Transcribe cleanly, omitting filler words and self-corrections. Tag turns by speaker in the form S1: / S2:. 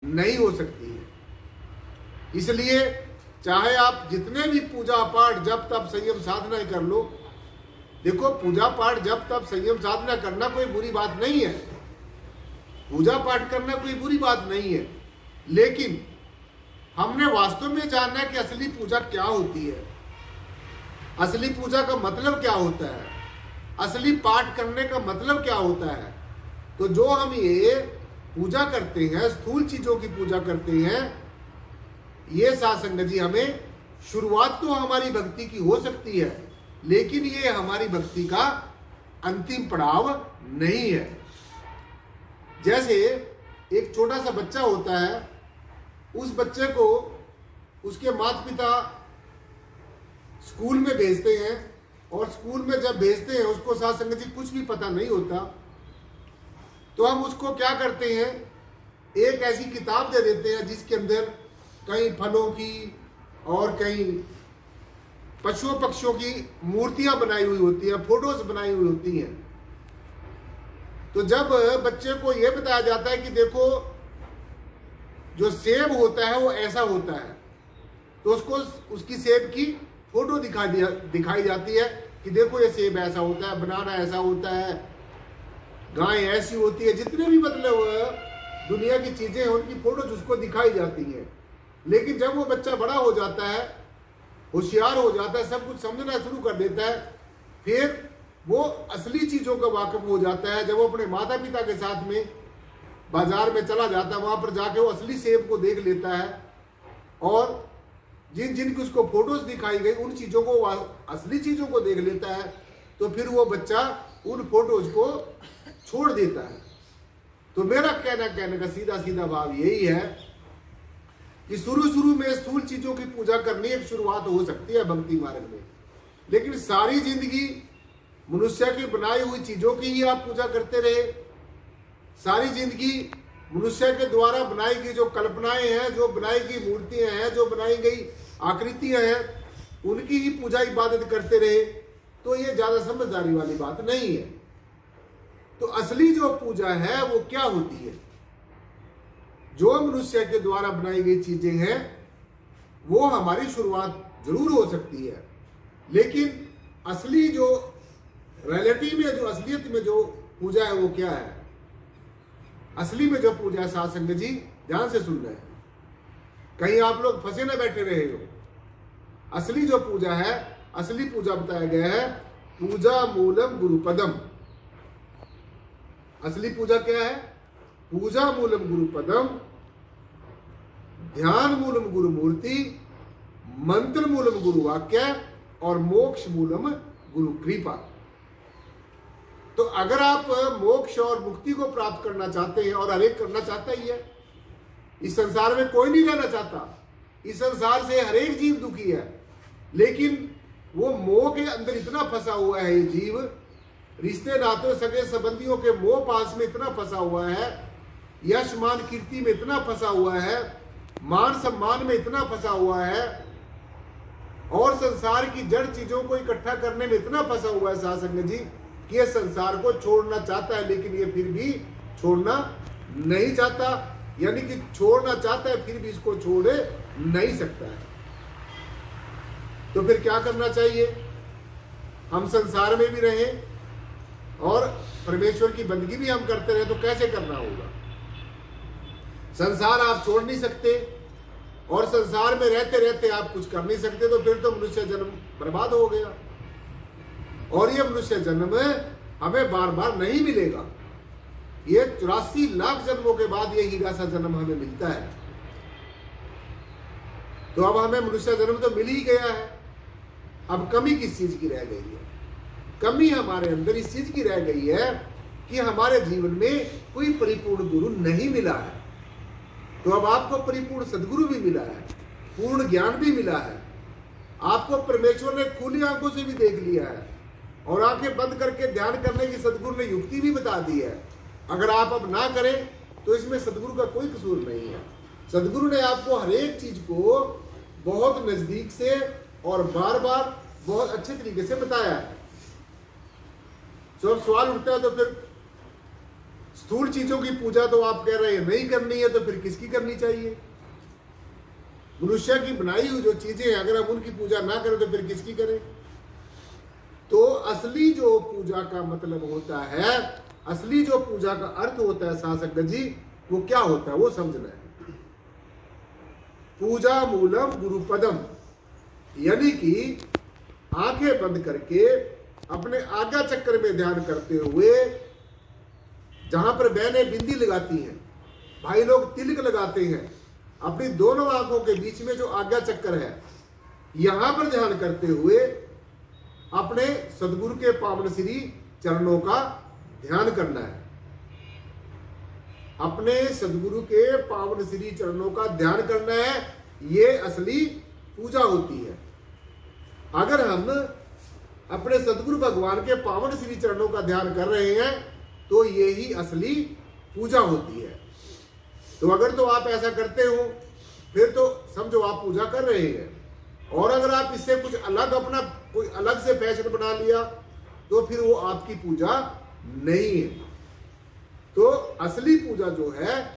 S1: नहीं हो सकती है। इसलिए चाहे आप जितने भी पूजा पाठ जब तब संयम साधना कर लो, देखो पूजा पाठ जब तब संयम साधना करना कोई बुरी बात नहीं है, पूजा पाठ करना कोई बुरी बात नहीं है, लेकिन हमने वास्तव में जानना है कि असली पूजा क्या होती है, असली पूजा का मतलब क्या होता है, असली पाठ करने का मतलब क्या होता है। तो जो हम ये पूजा करते हैं, स्थूल चीजों की पूजा करते हैं, ये साध संगत जी हमें शुरुआत तो हमारी भक्ति की हो सकती है, लेकिन ये हमारी भक्ति का अंतिम पड़ाव नहीं है। जैसे एक छोटा सा बच्चा होता है, उस बच्चे को उसके माता पिता स्कूल में भेजते हैं, और स्कूल में जब भेजते हैं उसको साध संगत जी कुछ भी पता नहीं होता, तो हम उसको क्या करते हैं, एक ऐसी किताब दे देते हैं जिसके अंदर कई फलों की और कई पशुओं पक्षियों की मूर्तियां बनाई हुई होती हैं, फोटोज बनाई हुई होती हैं। तो जब बच्चे को यह बताया जाता है कि देखो जो सेब होता है वो ऐसा होता है, तो उसको उसकी सेब की फोटो दिखाई जाती है कि देखो ये सेब ऐसा होता है, बनाना ऐसा होता है, गाय ऐसी होती है, जितने भी मतलब दुनिया की चीजें हैं उनकी फोटोज उसको दिखाई जाती हैं। लेकिन जब वो बच्चा बड़ा हो जाता है, होशियार हो जाता है, सब कुछ समझना शुरू कर देता है, फिर वो असली चीजों का वाकिफ हो जाता है। जब वो अपने माता पिता के साथ में बाजार में चला जाता है, वहां पर जाके वो असली सेब को देख लेता है, और जिन जिन की उसको फोटोज दिखाई गई उन चीजों को, असली चीजों को देख लेता है, तो फिर वो बच्चा उन फोटोज को छोड़ देता है। तो मेरा कहने का सीधा सीधा भाव यही है कि शुरू में स्थूल चीजों की पूजा करनी एक शुरुआत हो सकती है भक्ति मार्ग में, लेकिन सारी जिंदगी मनुष्य की बनाई हुई चीजों की ही आप पूजा करते रहे, सारी जिंदगी मनुष्य के द्वारा बनाई गई जो कल्पनाएं हैं, जो बनाई गई मूर्तियां हैं, जो बनाई गई आकृतियां हैं, उनकी ही पूजा इबादत करते रहे, तो ये ज्यादा समझदारी वाली बात नहीं है। तो असली जो पूजा है वो क्या होती है, जो मनुष्य के द्वारा बनाई गई चीजें हैं वो हमारी शुरुआत जरूर हो सकती है, लेकिन असली जो रियलिटी में, जो असलियत में जो पूजा है वो क्या है, असली में जो पूजा है साध संगत जी ध्यान से सुन रहे हैं, कहीं आप लोग फंसे न बैठे रहे हो। असली जो पूजा है, असली पूजा बताया गया है पूजा मूलम गुरुपदम। असली पूजा क्या है, पूजा मूलम गुरुपदम, ध्यान मूलम गुरु मूर्ति, मंत्र मूलम गुरु वाक्य, और मोक्ष मूलम गुरु कृपा। तो अगर आप मोक्ष और मुक्ति को प्राप्त करना चाहते हैं, और हर एक करना चाहता ही है, इस संसार में कोई नहीं रहना चाहता, इस संसार से हर एक जीव दुखी है, लेकिन वो मोह के अंदर इतना फंसा हुआ है, ये जीव रिश्ते नातों सगे संबंधियों के मोह पास में इतना फंसा हुआ है, यश मान कीर्ति में इतना फंसा हुआ है, मान सम्मान में इतना फंसा हुआ है, और संसार की जड़ चीजों को इकट्ठा करने में इतना फंसा हुआ है साध संगत जी कि ये संसार को छोड़ना चाहता है, लेकिन ये फिर भी छोड़ना नहीं चाहता, यानी कि छोड़ना चाहता है फिर भी इसको छोड़ नहीं सकता है। तो फिर क्या करना चाहिए, हम संसार में भी रहें और परमेश्वर की बंदगी भी हम करते रहे, तो कैसे करना होगा। संसार आप छोड़ नहीं सकते, और संसार में रहते रहते आप कुछ कर नहीं सकते, तो फिर तो मनुष्य जन्म बर्बाद हो गया, और ये मनुष्य जन्म हमें बार बार नहीं मिलेगा। ये 84 लाख जन्मों के बाद ये हीरा सा जन्म हमें मिलता है। तो अब हमें मनुष्य जन्म तो मिल ही गया है, अब कमी किस चीज की रह गई है, कमी हमारे अंदर इस चीज की रह गई है कि हमारे जीवन में कोई परिपूर्ण गुरु नहीं मिला है। तो अब आपको परिपूर्ण सदगुरु भी मिला है, पूर्ण ज्ञान भी मिला है, आपको परमेश्वर ने खुली आंखों से भी देख लिया है, और आंखें बंद करके ध्यान करने की सदगुरु ने युक्ति भी बता दी है। अगर आप अब ना करें तो इसमें सदगुरु का कोई कसूर नहीं है। सदगुरु ने आपको हर एक चीज को बहुत नजदीक से और बार बार बहुत अच्छे तरीके से बताया है। जब सवाल उठता है तो फिर स्थूल चीजों की पूजा तो आप कह रहे हैं नहीं करनी है, तो फिर किसकी करनी चाहिए? मनुष्य की बनाई हुई जो चीजें हैं, अगर हम उनकी पूजा ना करें तो फिर किसकी करें? तो असली जो पूजा का मतलब होता है, असली जो पूजा का अर्थ होता है शासक जी, वो क्या होता है वो समझना है। पूजा मूलम गुरुपदम, यानी कि आंखें बंद करके अपने आज्ञा चक्र में ध्यान करते हुए, जहां पर बहनें बिंदी लगाती हैं, भाई लोग तिलक लगाते हैं, अपनी दोनों आंखों के बीच में जो आज्ञा चक्र है, यहां पर ध्यान करते हुए अपने सदगुरु के पावन श्री चरणों का ध्यान करना है। अपने सदगुरु के पावन श्री चरणों का ध्यान करना है, ये असली पूजा होती है। अगर हम अपने सदगुरु भगवान के पावन श्री चरणों का ध्यान कर रहे हैं तो ये ही असली पूजा होती है। तो अगर तो आप ऐसा करते हो फिर तो समझो आप पूजा कर रहे हैं, और अगर आप इससे कुछ अलग अपना कोई अलग से फैशन बना लिया तो फिर वो आपकी पूजा नहीं है। तो असली पूजा जो है